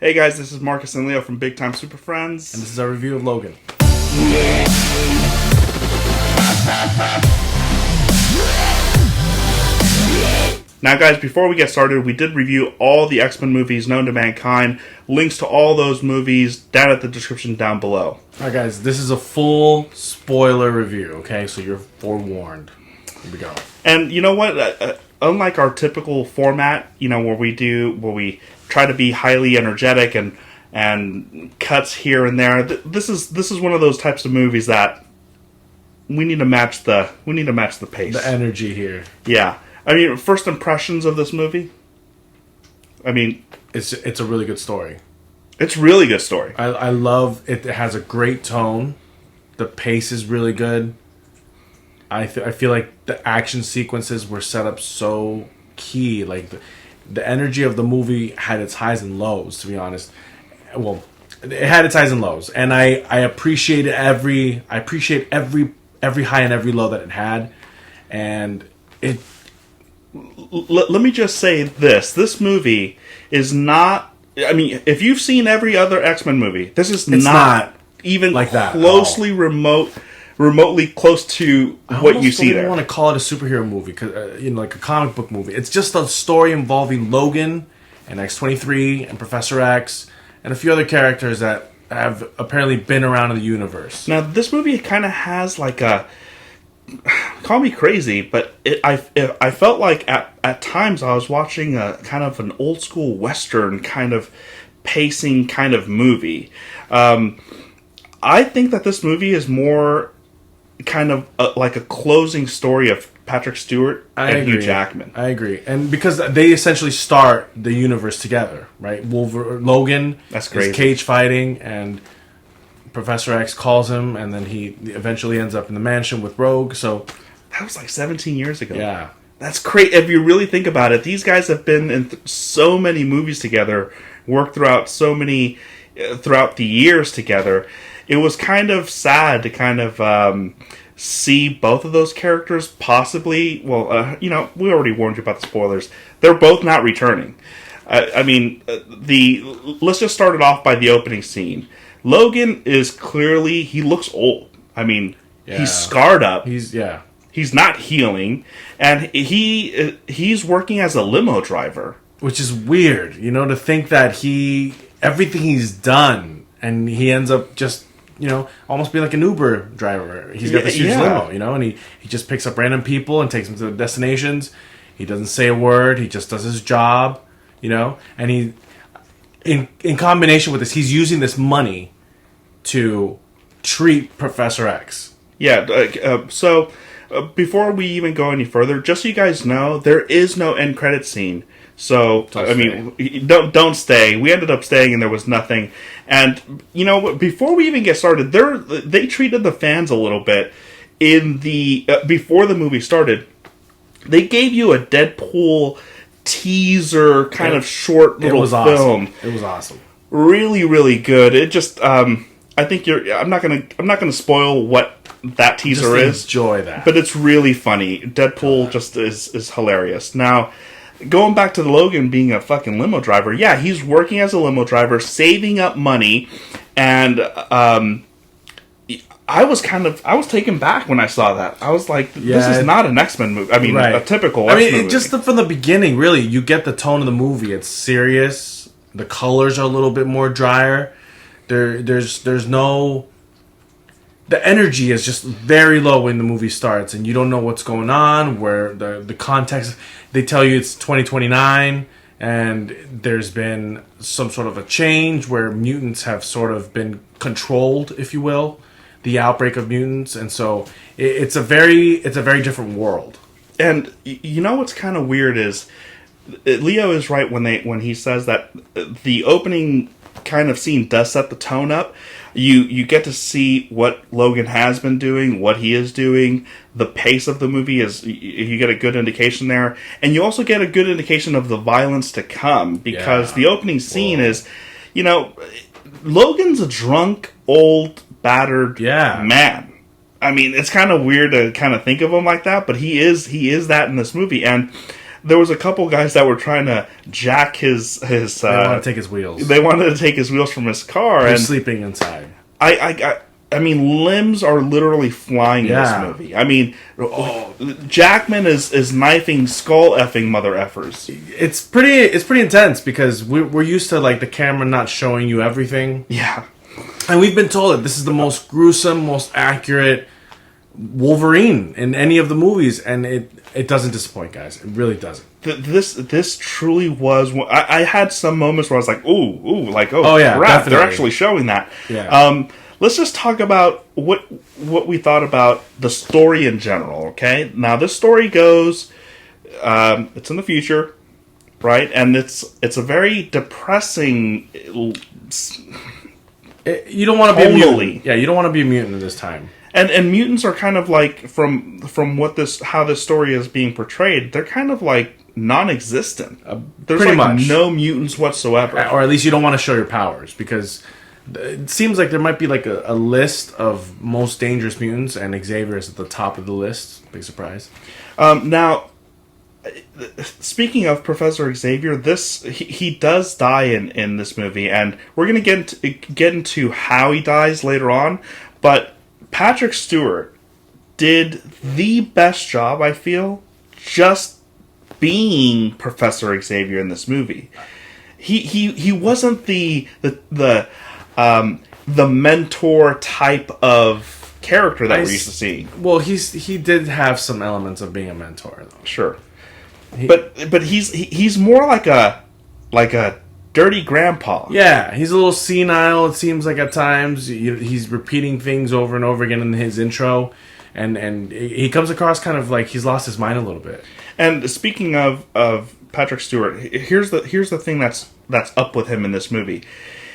Hey guys, this is Marcus and Leo from Big Time Super Friends. And this is our review of Logan. Now guys, before we get started, we did review all the X-Men movies known to mankind. Links to all those movies down at the description down below. Alright guys, this is a full spoiler review, okay? So you're forewarned. Here we go. And you know what? Unlike our typical format, where we try to be highly energetic and cuts here and there, this is one of those types of movies that we need to match the pace. The energy here. Yeah. I mean, first impressions of this movie? I mean, It's a really good story. It's a really good story. I love it. It has a great tone. The pace is really good. I feel like the action sequences were set up so key. Like the energy of the movie had its highs and lows, to be honest. Well, it had its highs and lows, and I appreciate every high and every low that it had, and it. Let me just say this. This movie is not... I mean, if you've seen every other X-Men movie, this is not even like that closely remotely close to what you see there. I don't want to call it a superhero movie, cause, like a comic book movie. It's just a story involving Logan and X-23 and Professor X and a few other characters that have apparently been around in the universe. Now, this movie kind of has like a... Call me crazy, but I felt like at times I was watching a kind of an old school Western kind of pacing kind of movie. I think that this movie is more kind of like a closing story of Patrick Stewart and Hugh Jackman. I agree. And because they essentially start the universe together, right? Logan That's crazy. is cage fighting, and Professor X calls him, and then he eventually ends up in the mansion with Rogue. So that was like 17 years ago. Yeah. That's great. If you really think about it, these guys have been in so many movies together, worked throughout throughout the years together. It was kind of sad to kind of see both of those characters possibly... Well, we already warned you about the spoilers. They're both not returning. Let's just start it off by the opening scene. Logan is clearly... He looks old. I mean, he's scarred up. He's not healing. And he's working as a limo driver. Which is weird, to think that everything he's done, and he ends up just, almost being like an Uber driver. He's got this huge limo, and he just picks up random people and takes them to the destinations. He doesn't say a word. He just does his job, and he... In combination with this, he's using this money to treat Professor X. Yeah, so before we even go any further, just so you guys know, there is no end credit scene. So, don't stay. We ended up staying and there was nothing. And, before we even get started, they treated the fans a little bit in the... before the movie started, they gave you a Deadpool... teaser kind of short little film. Awesome. It was awesome. Really, really good. It just I think I'm not gonna spoil what that teaser is. Enjoy that. But it's really funny. Deadpool just is hilarious. Now, going back to the Logan being a fucking limo driver, yeah, he's working as a limo driver, saving up money, and I was taken back when I saw that. I was like, this is not an X-Men movie. I mean, a typical X-Men movie. Just from the beginning, really, you get the tone of the movie. It's serious. The colors are a little bit more drier. There's no... The energy is just very low when the movie starts, and you don't know what's going on, where the context... They tell you it's 2029, and there's been some sort of a change where mutants have sort of been controlled, if you will. The outbreak of mutants, and so it's a very different world. And what's kind of weird is Leo is right when he says that the opening kind of scene does set the tone up. You get to see what Logan has been doing, what he is doing. The pace of the movie you get a good indication there, and you also get a good indication of the violence to come because the opening scene is, Logan's a drunk old battered man. I mean, it's kind of weird to kind of think of him like that, but he is that in this movie. And there was a couple guys that were trying to jack his. They wanted to take his wheels. They wanted to take his wheels from his car. He's sleeping inside. I mean, limbs are literally flying in this movie. I mean, Jackman is knifing skull effing mother effers. It's pretty intense because we're used to like the camera not showing you everything. Yeah, and we've been told that this is the most gruesome, most accurate Wolverine in any of the movies, and it doesn't disappoint, guys. It really doesn't. This truly was. I had some moments where I was like, ooh, like crap, definitely. they're actually showing that. Yeah. Let's just talk about what we thought about the story in general, okay? Now, this story goes, it's in the future, right? And it's a very depressing... you don't want to be a mutant. Yeah, you don't want to be a mutant at this time. And mutants are kind of like, from how this story is being portrayed, they're kind of like non-existent. There's pretty like much no mutants whatsoever. Or at least you don't want to show your powers, because... It seems like there might be like a list of most dangerous mutants, and Xavier is at the top of the list. Big surprise. Now, speaking of Professor Xavier, he does die in this movie, and we're going to get into how he dies later on. But Patrick Stewart did the best job, I feel, just being Professor Xavier in this movie. He wasn't the mentor type of character that we're used to seeing. Well, he did have some elements of being a mentor, though. Sure, but he's more like a dirty grandpa. Yeah, he's a little senile. It seems like at times he's repeating things over and over again in his intro, and he comes across kind of like he's lost his mind a little bit. And speaking of Patrick Stewart, here's the thing that's up with him in this movie.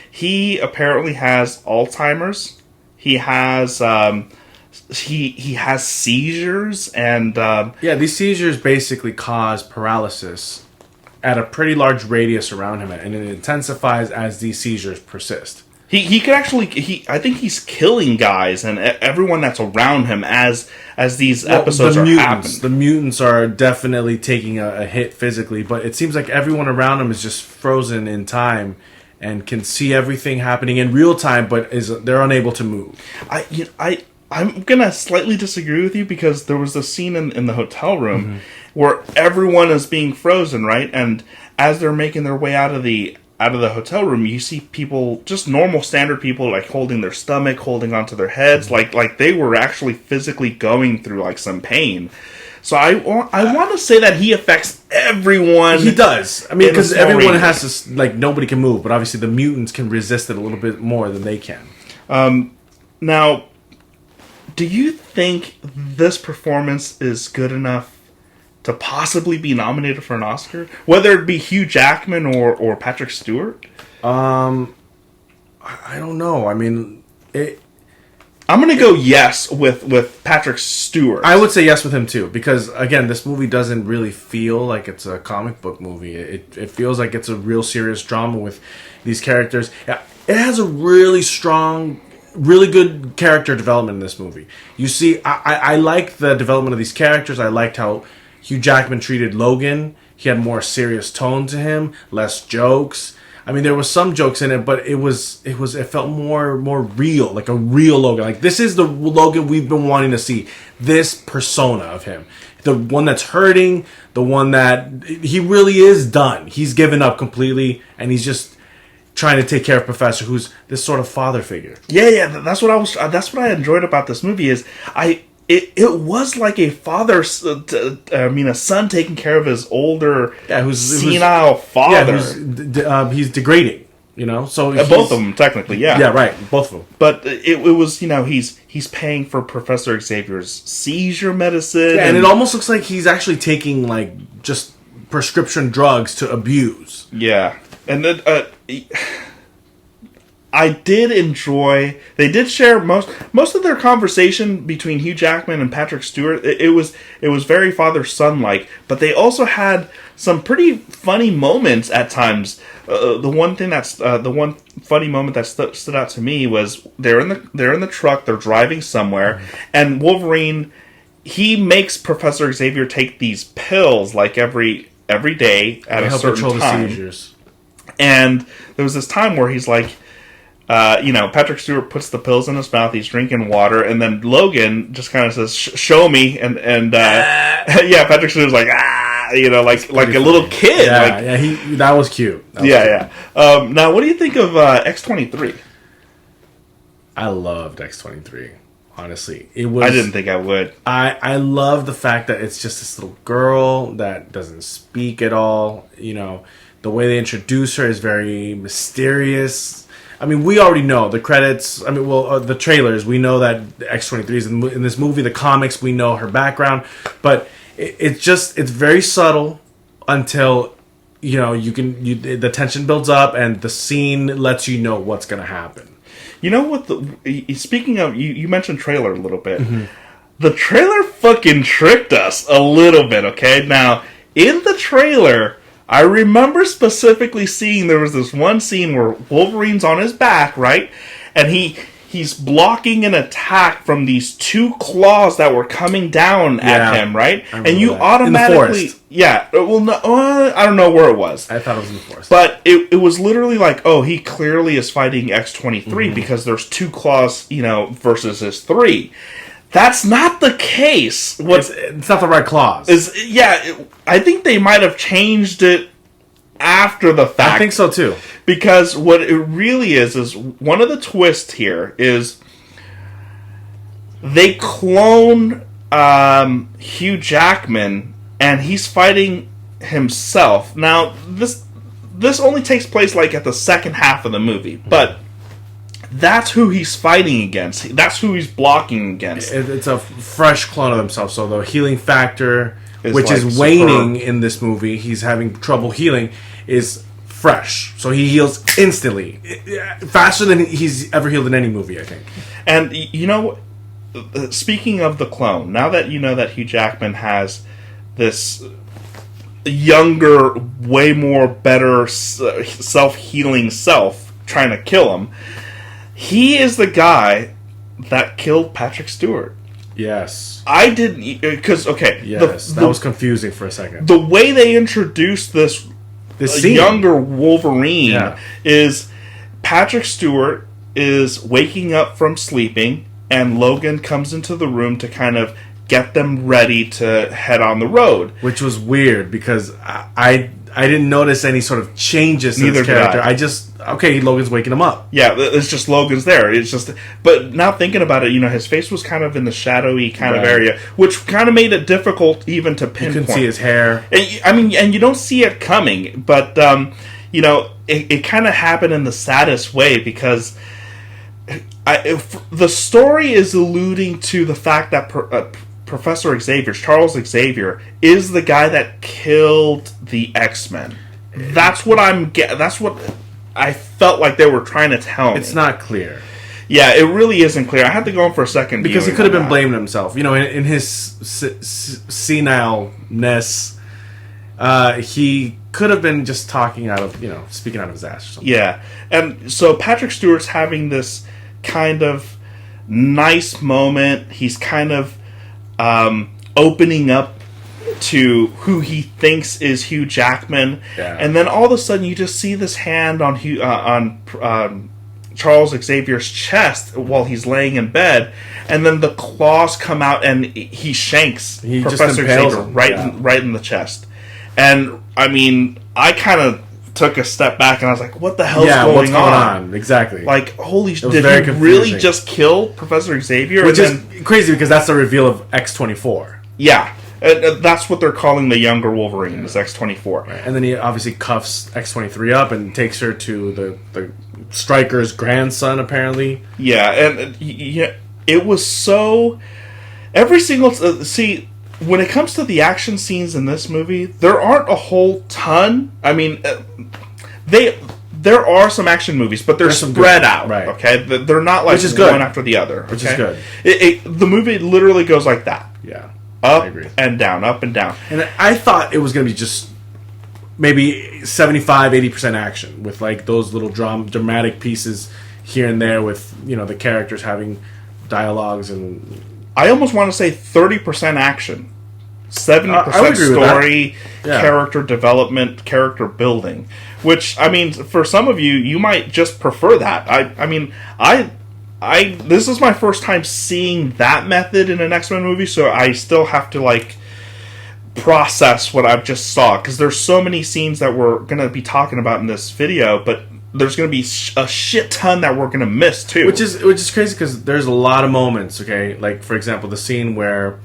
He apparently has Alzheimer's. He has he has seizures, and these seizures basically cause paralysis at a pretty large radius around him, and it intensifies as these seizures persist. He could actually I think he's killing guys and everyone that's around him as these episodes are happening. The mutants are definitely taking a hit physically, but it seems like everyone around him is just frozen in time and can see everything happening in real time, but they're unable to move. I'm gonna slightly disagree with you, because there was a scene in the hotel room where everyone is being frozen, right? And as they're making their way out of the hotel room, you see people, just normal standard people, like holding their stomach, holding onto their heads, like they were actually physically going through like some pain. So I want to say that he affects everyone. He does. I mean, because everyone has to, like, nobody can move, but obviously the mutants can resist it a little bit more than they can. Now, do you think this performance is good enough to possibly be nominated for an Oscar? Whether it be Hugh Jackman or Patrick Stewart? I don't know. I mean, I'm going to go yes with Patrick Stewart. I would say yes with him too, because again, this movie doesn't really feel like it's a comic book movie. It feels like it's a real serious drama with these characters. Yeah, it has a really strong, really good character development in this movie. You see, I like the development of these characters. I liked how Hugh Jackman treated Logan. He had more serious tone to him, less jokes. I mean, there was some jokes in it, but it felt more real, like a real Logan. Like, this is the Logan we've been wanting to see. This persona of him. The one that's hurting, the one that he really is done. He's given up completely, and he's just trying to take care of Professor, who's this sort of father figure. Yeah, that's what I enjoyed about this movie is It was like a a son taking care of his older, senile father. He's degrading, So both of them, technically, yeah. Yeah, right, both of them. But it was, he's paying for Professor Xavier's seizure medicine. Yeah, and it almost looks like he's actually taking, like, just prescription drugs to abuse. Yeah, and then I did enjoy. They did share most of their conversation between Hugh Jackman and Patrick Stewart. It was very father-son like, but they also had some pretty funny moments at times. The one funny moment that stood out to me was they're in the truck, they're driving somewhere, and Wolverine, he makes Professor Xavier take these pills like every every day at a certain time. Seizures. And there was this time where he's like, Patrick Stewart puts the pills in his mouth, he's drinking water, and then Logan just kind of says, show me, and Patrick Stewart's like, like a little kid. That was cute. Now, what do you think of X-23? I loved X-23. Honestly, I didn't think I would. I love the fact that it's just this little girl that doesn't speak at all. The way they introduce her is very mysterious. I mean, we already know the credits. The trailers. We know that X-23 is in this movie. The comics, we know her background, but it's very subtle until the tension builds up and the scene lets you know what's going to happen. You know what? Speaking of, you mentioned trailer a little bit. Mm-hmm. The trailer fucking tricked us a little bit, okay? Now, in the trailer, I remember specifically seeing there was this one scene where Wolverine's on his back, right? And he's blocking an attack from these two claws that were coming down at him, right? And you automatically... In the forest. Yeah. Well, no, I don't know where it was. I thought it was in the forest. But it was literally like, oh, he clearly is fighting X-23 because there's two claws, versus his three. That's not the case. It's not the right claws. I think they might have changed it after the fact. I think so too. Because what it really is one of the twists here is they clone Hugh Jackman and he's fighting himself. Now, this only takes place like at the second half of the movie, but that's who he's fighting against. That's who he's blocking against. It's a fresh clone of himself, so the healing factor, which like is waning in this movie, he's having trouble healing, is fresh. So he heals instantly. Faster than he's ever healed in any movie, I think. And, speaking of the clone, now that you know that Hugh Jackman has this younger, way more better self-healing self trying to kill him, he is the guy that killed Patrick Stewart. Yes. I didn't... Because, okay... Yes, that was confusing for a second. The way they introduced this younger Wolverine is Patrick Stewart is waking up from sleeping, and Logan comes into the room to kind of get them ready to head on the road. Which was weird, because I didn't notice any sort of changes in his character. Logan's waking him up. Yeah, it's just Logan's there. It's just, but now thinking about it, his face was kind of in the shadowy kind of area, which kind of made it difficult even to pinpoint. You couldn't see his hair. And you don't see it coming, but it kind of happened in the saddest way, because the story is alluding to the fact that Professor Xavier, Charles Xavier, is the guy that killed the X-Men. That's what I felt like they were trying to tell me. It's not clear. Yeah, it really isn't clear. I had to go in for a second. Because he could have been blaming himself. In his senileness, he could have been just talking out of, speaking out of his ass or something. Yeah. And so Patrick Stewart's having this kind of nice moment. He's kind of opening up to who he thinks is Hugh Jackman, and then all of a sudden you just see this hand on Charles Xavier's chest while he's laying in bed, and then the claws come out and he shanks Professor Xavier right in the chest. And I kind of took a step back and I was like, what the hell's going on? Exactly. Like, holy shit, did he really just kill Professor Xavier? Which is crazy, because that's the reveal of X-24. Yeah. That's what they're calling the younger Wolverine, is X-24. Right. And then he obviously cuffs X-23 up and takes her to the Stryker's grandson, apparently. Yeah, and it was so... Every single... see, when it comes to the action scenes in this movie, there aren't a whole ton. There are some action movies, but they're spread out. Right. Okay? They're not like one after the other. Okay? Which is good. The movie literally goes like that. Yeah. Up and down, up and down. And I thought it was going to be just maybe 75-80% action, with like those little dramatic pieces here and there with, the characters having dialogues. And I almost want to say 30% action. 70% story, character development, character building. Which, I mean, for some of you, you might just prefer that. This is my first time seeing that method in an X-Men movie, so I still have to, like, process what I've just saw. Because there's so many scenes that we're going to be talking about in this video, but there's going to be a shit ton that we're going to miss, too. Which is crazy, because there's a lot of moments, okay? Like, for example, the scene where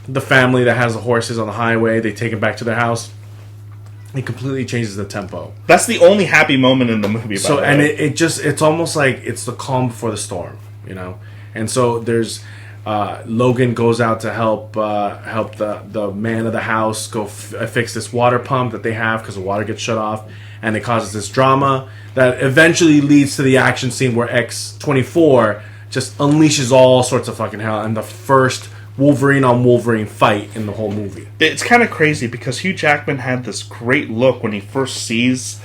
the family that has the horses on the highway, they take it back to their house. It completely changes the tempo. That's the only happy moment in the movie. So, and it's almost like it's the calm before the storm, you know. And so there's Logan goes out to help the man of the house go fix this water pump that they have because the water gets shut off, and it causes this drama that eventually leads to the action scene where X-24 just unleashes all sorts of fucking hell, and the first Wolverine on Wolverine fight in the whole movie. It's kind of crazy because Hugh Jackman had this great look when he first sees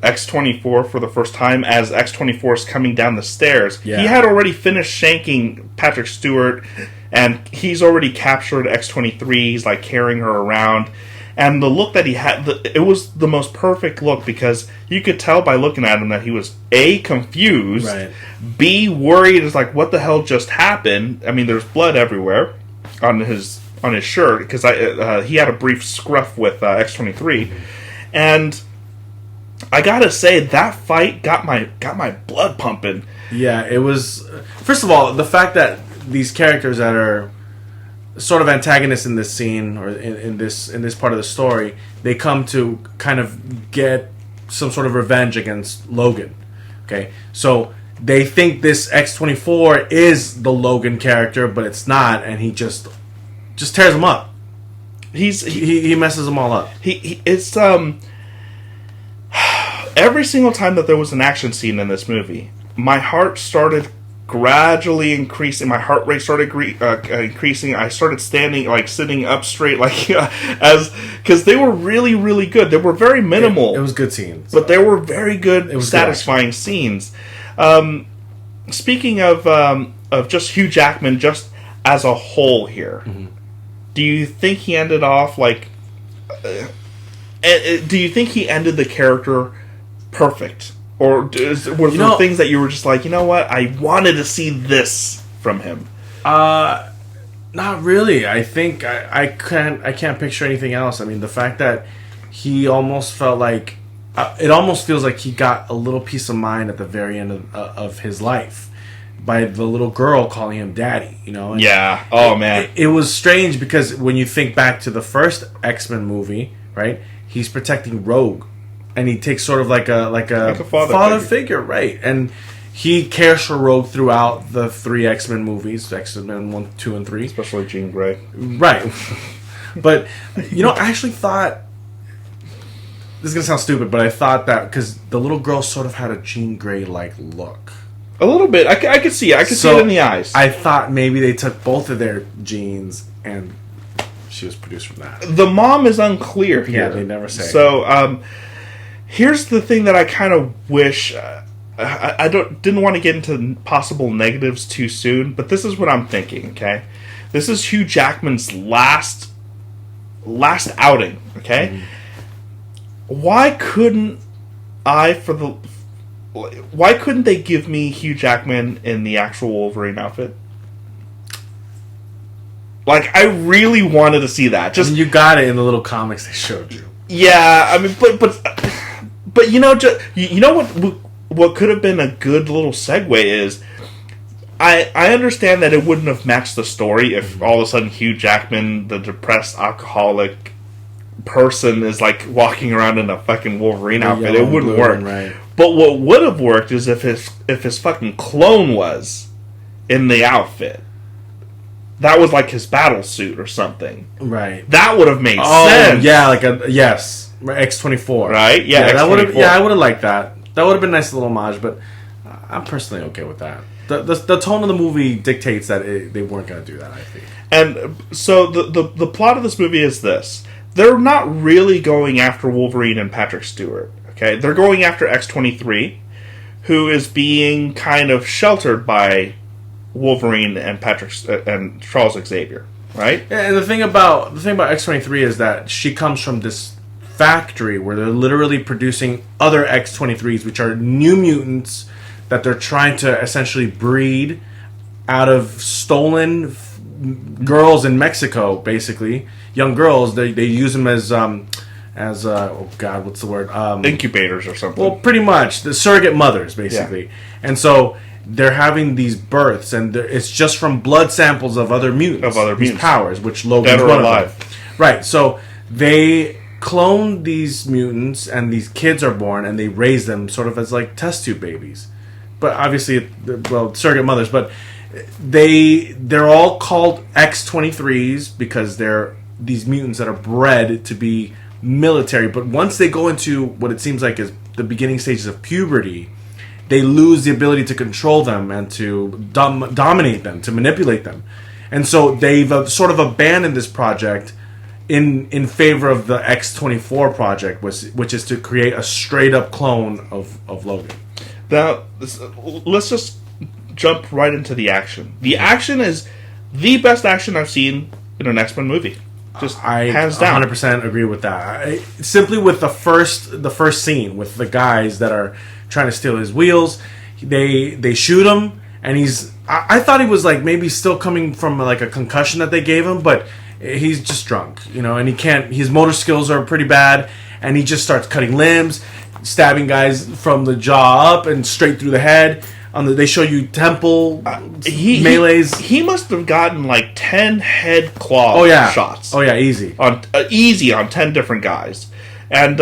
X-24 for the first time as X-24 is coming down the stairs. Yeah. He had already finished shanking Patrick Stewart, and he's already captured X-23. He's like carrying her around. And the look that he had, it was the most perfect look because you could tell by looking at him that he was A, confused, right. B, worried. It's like, what the hell just happened? I mean, there's blood everywhere on his shirt because he had a brief scruff with X-23, and I gotta say that fight got my blood pumping. Yeah, it was. First of all, the fact that these characters that are sort of antagonists in this scene or in this part of the story, they come to kind of get some sort of revenge against Logan. Okay, so they think this X-24 is the Logan character, but it's not, and he just tears them up. He messes them all up. It's every single time that there was an action scene in this movie, my heart started gradually increasing. My heart rate started increasing. I started sitting up straight, because they were really, really good. They were very minimal. It was good scenes, but they were very good, satisfying scenes. Speaking of just Hugh Jackman, just as a whole here, mm-hmm. Do you think he ended off like? Do you think he ended the character perfect, or were there things that you were just like, you know what, I wanted to see this from him? Not really. I think I can't picture anything else. I mean, the fact that he almost felt like. It almost feels like he got a little peace of mind at the very end of his life by the little girl calling him daddy, you know? And yeah. Oh, man. It was strange because when you think back to the first X-Men movie, right? He's protecting Rogue, and he takes sort of like a father figure, right? And he cares for Rogue throughout the 3 X-Men movies, X-Men 1, 2, and 3. Especially Jean Grey. Right. But, I actually thought... This is going to sound stupid, but I thought that because the little girl sort of had a Jean Grey-like look. A little bit. I could see it. I could see it in the eyes. I thought maybe they took both of their genes and she was produced from that. The mom is unclear here. Yeah, they never say. So, here's the thing that I kind of wish... I didn't want to get into possible negatives too soon, but this is what I'm thinking, okay? This is Hugh Jackman's last outing, okay? Mm-hmm. Why couldn't they give me Hugh Jackman in the actual Wolverine outfit? Like, I really wanted to see that. Just, you got it in the little comics they showed you. Yeah, I mean, but you know what could have been a good little segue is, I understand that it wouldn't have matched the story if all of a sudden Hugh Jackman, the depressed alcoholic person, is like walking around in a fucking Wolverine outfit. It wouldn't work. Right. But what would have worked is if his fucking clone was in the outfit. That was like his battle suit or something. Right. That would have made sense. Yeah, X-24. Right? Yeah, that would have. Yeah, I would have liked that. That would have been a nice little homage, but I'm personally okay with that. The tone of the movie dictates that they weren't going to do that, I think. And so the plot of this movie is this. They're not really going after Wolverine and Patrick Stewart. Okay? They're going after X-23, who is being kind of sheltered by Wolverine and Charles Xavier. right? And the thing about X-23 is that she comes from this factory where they're literally producing other X-23s, which are new mutants that they're trying to essentially breed out of stolen girls in Mexico, basically young girls. They use them as oh god, what's the word? Incubators or something. Well, pretty much the surrogate mothers, basically. Yeah. And so they're having these births, and it's just from blood samples of other mutants, these powers, which Logan's one of them. Right. So they clone these mutants, and these kids are born, and they raise them sort of as like test tube babies. But obviously, surrogate mothers. But they're all called X-23s because they're these mutants that are bred to be military. But once they go into what it seems like is the beginning stages of puberty, they lose the ability to control them and to dominate them, to manipulate them. And so they've sort of abandoned this project in favor of the X-24 project, which is to create a straight-up clone of Logan. Now, let's just jump right into the action. The action is the best action I've seen in an X-Men movie. Just hands down. 100% agree with that. Simply with the first scene with the guys that are trying to steal his wheels, they shoot him, and I thought he was like maybe still coming from like a concussion that they gave him, but he's just drunk, and he can't. His motor skills are pretty bad, and he just starts cutting limbs, stabbing guys from the jaw up and straight through the head. They show you temple melees. He must have gotten like 10 head claw shots. Oh yeah, easy on 10 different guys. And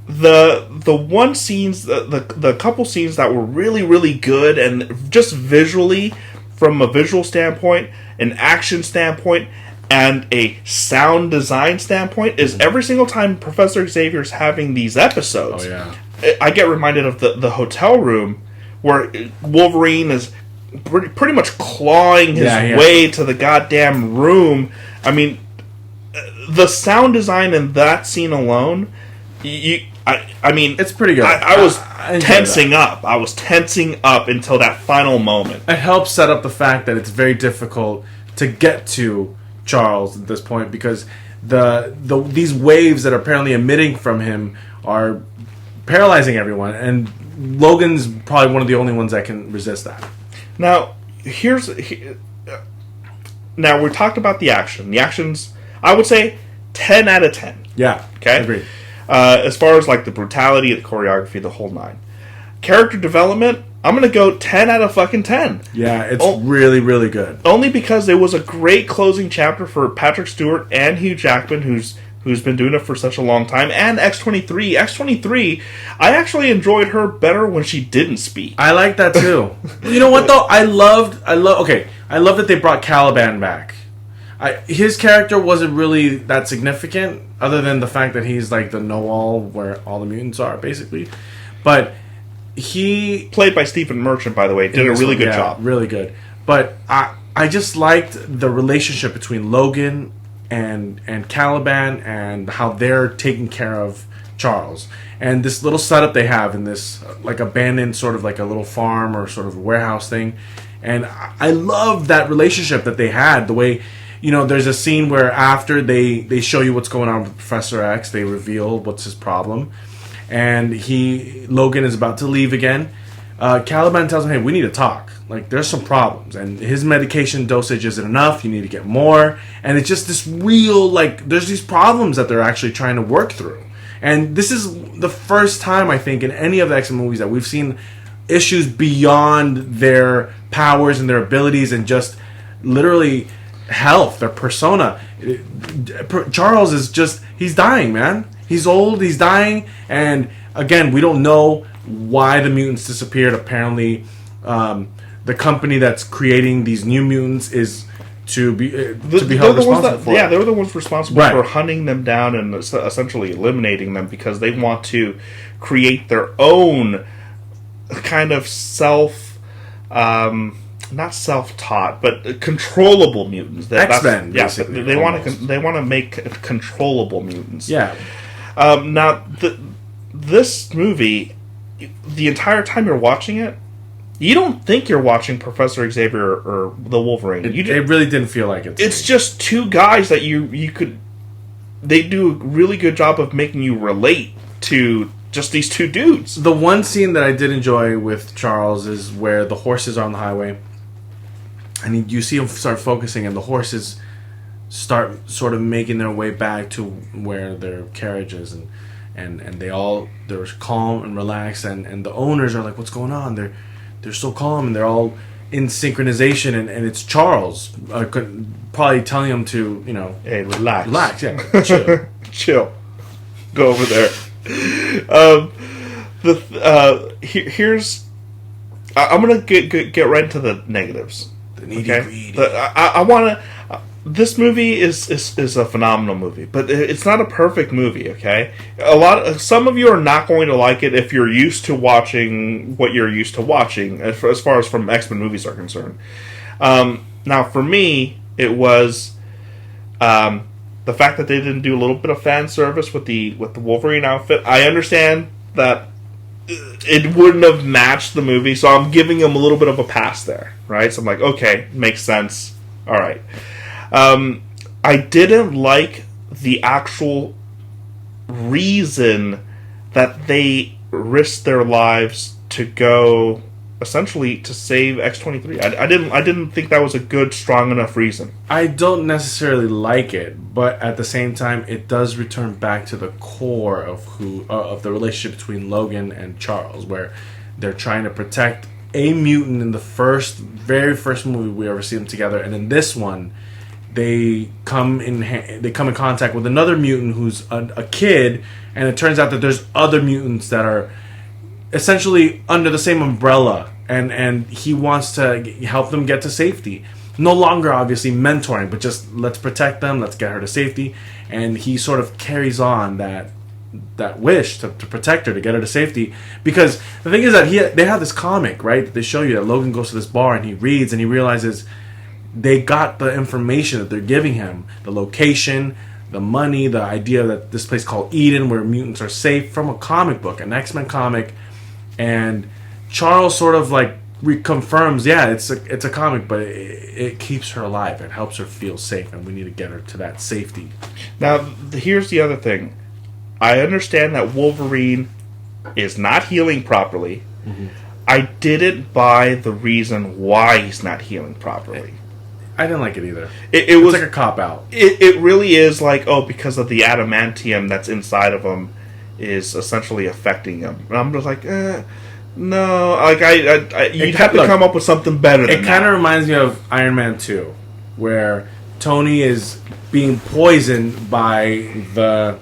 the one scenes, the couple scenes that were really, really good, and just visually, from a visual standpoint, an action standpoint, and a sound design standpoint, is every single time Professor Xavier's having these episodes. Oh yeah, I get reminded of the hotel room, where Wolverine is pretty much clawing his way to the goddamn room. I mean, the sound design in that scene alone, I mean, it's pretty good. I was tensing up. I was tensing up until that final moment. It helps set up the fact that it's very difficult to get to Charles at this point, because these waves that are apparently emitting from him are paralyzing everyone, and Logan's probably one of the only ones that can resist that. Now, now we talked about the action. The action's, I would say, 10 out of 10. Yeah, okay, agreed. As far as like the brutality, the choreography, the whole nine. Character development, I'm gonna go 10 out of fucking 10. Yeah, it's really, really good. Only because it was a great closing chapter for Patrick Stewart and Hugh Jackman, who's been doing it for such a long time, and X-23. X-23, I actually enjoyed her better when she didn't speak. I like that too. You know what though? I love that they brought Caliban back. His character wasn't really that significant, other than the fact that he's like the know-all where all the mutants are, basically. But he, played by Stephen Merchant, by the way, did a really good job. Really good. But I just liked the relationship between Logan and Caliban, and how they're taking care of Charles, and this little setup they have in this like abandoned sort of like a little farm or sort of warehouse thing. And I love that relationship that they had. The way, there's a scene where after they show you what's going on with Professor X, they reveal what's his problem, and Logan is about to leave again. Caliban tells him, hey, we need to talk. Like, there's some problems, and his medication dosage isn't enough. You need to get more. And it's just this real, like, there's these problems that they're actually trying to work through. And this is the first time, I think, in any of the X-Men movies that we've seen issues beyond their powers and their abilities, and just literally health, their persona. Charles is just, he's dying, man. He's old, he's dying, and again, we don't know why the mutants disappeared. Apparently, the company that's creating these new mutants is to be held responsible for. Yeah, they're the ones responsible for hunting them down and essentially eliminating them, because they want to create their own kind of not self-taught, but controllable mutants. X-Men, basically. They want to make controllable mutants. Yeah. Now, this movie, the entire time you're watching it, you don't think you're watching Professor Xavier or the Wolverine. It really didn't feel like it. It's just two guys that you could. They do a really good job of making you relate to just these two dudes. The one scene that I did enjoy with Charles is where the horses are on the highway, and you see them start focusing, and the horses start sort of making their way back to where their carriage is, and they're calm and relaxed, and the owners are like, "What's going on?" They're so calm, and they're all in synchronization, and it's Charles probably telling them to, hey, relax, yeah, chill, chill, go over there. Here's I'm gonna get right into the negatives. The nitty-gritty. I want to. This movie is a phenomenal movie, but it's not a perfect movie. Okay, some of you are not going to like it if you're used to watching what you're used to watching, as far as from X-Men movies are concerned. Now, for me, it was the fact that they didn't do a little bit of fan service with the Wolverine outfit. I understand that it wouldn't have matched the movie, so I'm giving them a little bit of a pass there, right? So I'm like, okay, makes sense. All right. I didn't like the actual reason that they risked their lives to go essentially to save X-23. I didn't think that was a good, strong enough reason. I don't necessarily like it, but at the same time, it does return back to the core of of the relationship between Logan and Charles, where they're trying to protect a mutant in the very first movie we ever see them together, and in this one, they come in contact with another mutant who's a kid, and it turns out that there's other mutants that are essentially under the same umbrella, and he wants to help them get to safety. No longer obviously mentoring, but just let's protect them, let's get her to safety, and he sort of carries on that wish to protect her, to get her to safety. Because the thing is that they have this comic, right, that they show you that Logan goes to this bar and he reads and he realizes they got the information that they're giving him, the location, the money, the idea that this place called Eden, where mutants are safe, from a comic book, an X-Men comic. And Charles sort of like reconfirms, yeah, it's a comic, but it keeps her alive. It helps her feel safe, and we need to get her to that safety. Now, here's the other thing. I understand that Wolverine is not healing properly. Mm-hmm. I didn't buy the reason why he's not healing properly. I didn't like it either. It was like a cop-out. It really is like, because of the adamantium that's inside of him is essentially affecting him. And I'm just like, no. Like, you'd have to come up with something better than that. It kind of reminds me of Iron Man 2, where Tony is being poisoned by the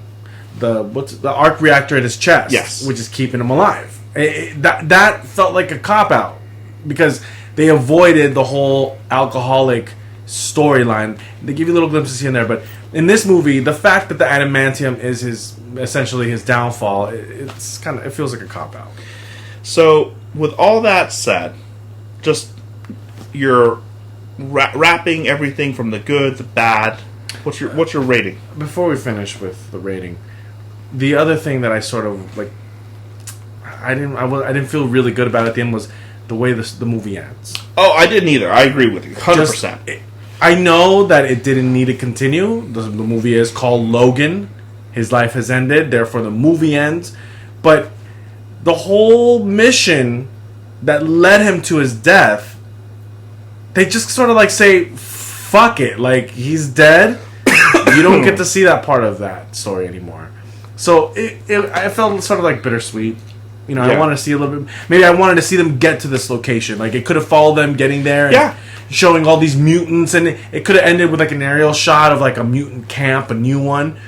arc reactor in his chest, yes, which is keeping him alive. That felt like a cop-out, because they avoided the whole alcoholic storyline. They give you little glimpses here and there, but in this movie, the fact that the adamantium is essentially his downfall, it feels like a cop-out. So, with all that said, just you're wrapping everything from the good, the bad. What's your rating? Before we finish with the rating, the other thing that I sort of like, I didn't feel really good about at the end was the way the movie ends. Oh, I didn't either. I agree with you, 100%. I know that it didn't need to continue. The movie is called Logan. His life has ended, therefore the movie ends. But the whole mission that led him to his death, they just sort of like say, fuck it. Like, he's dead. You don't get to see that part of that story anymore. So I felt sort of like bittersweet. Yeah. I wanted to see a little bit. Maybe I wanted to see them get to this location. Like, it could have followed them getting there. Yeah. Showing all these mutants, and it could have ended with like an aerial shot of like a mutant camp, a new one.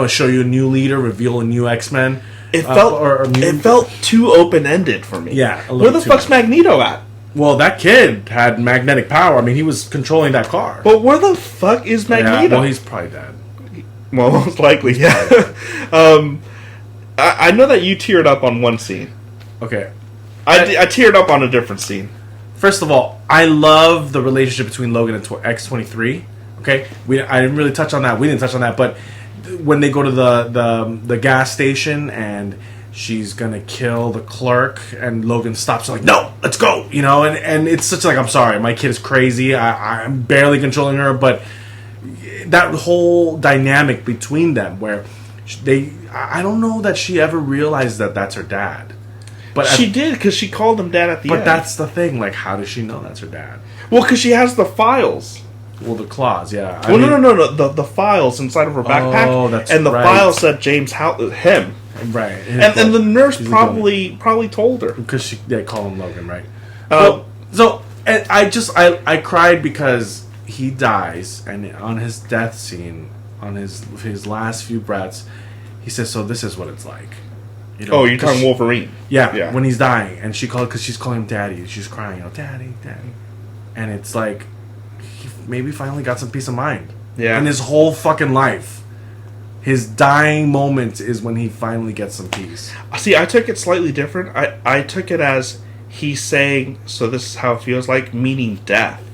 Show you a new leader, reveal a new X-Men. It felt too open-ended for me. Yeah. Where the fuck's Magneto at? Well, that kid had magnetic power. I mean, he was controlling that car. But where the fuck is Magneto? Yeah, well, he's probably dead. Well, most likely, yeah. I know that you teared up on one scene. Okay. I teared up on a different scene. First of all, I love the relationship between Logan and X-23. Okay? I didn't really touch on that. We didn't touch on that, but when they go to the gas station and she's gonna kill the clerk, and Logan stops her like, no, let's go, you know, and it's such like, I'm sorry, my kid is crazy, I'm barely controlling her, but that whole dynamic between them where I don't know that she ever realized that that's her dad. But she did, because she called him dad at the end. But that's the thing, like, how does she know that's her dad? Well, because she has the files. Well, the claws, yeah. No. The files inside of her backpack. Oh, that's and the right. files said James him. Right. And the nurse probably told her. Because they call him Logan, right? So, and I cried because he dies, and on his death scene, on his last few breaths, he says, so this is what it's like. You know, you're talking Wolverine. Yeah, when he's dying, and because she's calling him Daddy, she's crying, you know, Daddy, Daddy, and it's like he maybe finally got some peace of mind. Yeah, in his whole fucking life, his dying moment is when he finally gets some peace. See, I took it slightly different. I took it as he's saying, so this is how it feels like, meaning death.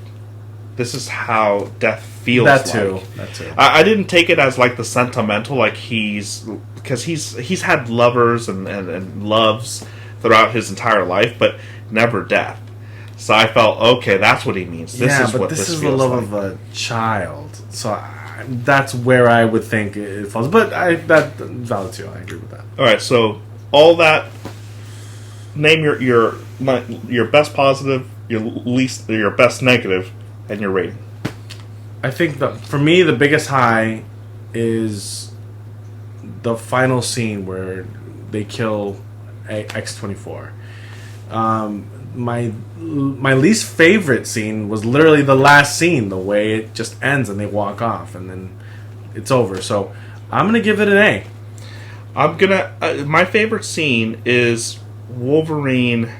This is how death feels like. That too. I didn't take it as like the sentimental, like because he's had lovers and loves throughout his entire life, but never death. So I felt, okay, that's what he means. This is what this is feels the love like. of a child. So that's where I would think it falls. But that valid too. I agree with that. All right, so all that. Name your best positive, your best negative, and your rating. I think for me the biggest high is the final scene where they kill X-24. My least favorite scene was literally the last scene, the way it just ends and they walk off and then it's over. So I'm gonna give it an A. I'm gonna. My favorite scene is Wolverine,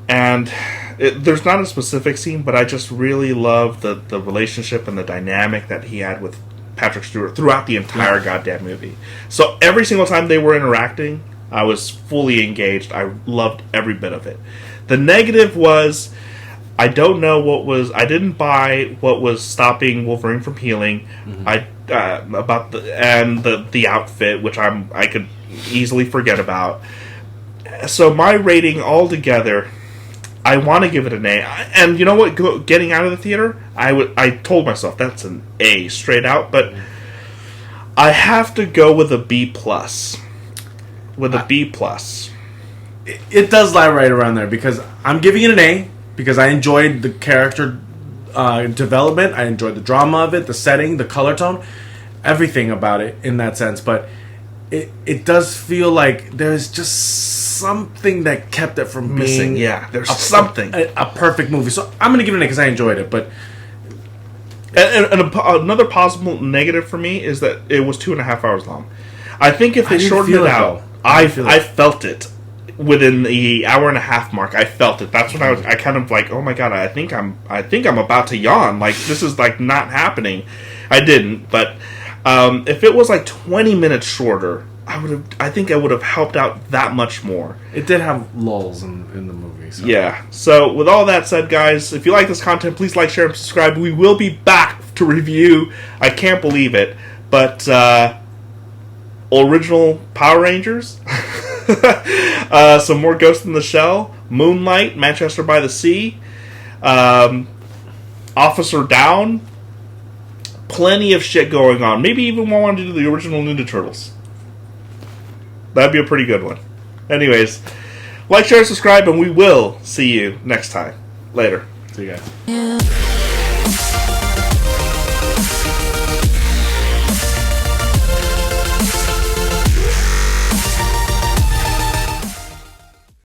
and there's not a specific scene, but I just really love the relationship and the dynamic that he had with Patrick Stewart throughout the entire goddamn movie. So every single time they were interacting, I was fully engaged. I loved every bit of it. The negative was, I didn't buy what was stopping Wolverine from healing. Mm-hmm. About the outfit, which I could easily forget about. So my rating altogether, I want to give it an A. And you know what? Getting out of the theater, I told myself that's an A straight out, but I have to go with a B+. With a B+. It does lie right around there because I'm giving it an A because I enjoyed the character development. I enjoyed the drama of it, the setting, the color tone, everything about it in that sense. But it does feel like there's just something that kept it from missing. Being there's something. A perfect movie. So I'm going to give it an A because I enjoyed it. But another possible negative for me is that it was 2.5 hours long. I think if they shortened it out, I felt it within the hour and a half mark. I felt it. That's when I kind of like, oh my god, I think I'm about to yawn. Like this is like not happening. I didn't, but if it was like 20 minutes shorter, I think I would have helped out that much more. It did have lulls in the movie. So. Yeah. So with all that said, guys, if you like this content, please like, share, and subscribe. We will be back to review. I can't believe it, but original Power Rangers, some more Ghost in the Shell, Moonlight, Manchester by the Sea, Officer Down. Plenty of shit going on. Maybe even want to do the original Ninja Turtles. That'd be a pretty good one. Anyways, like, share, subscribe, and we will see you next time. Later. See you guys. Yeah.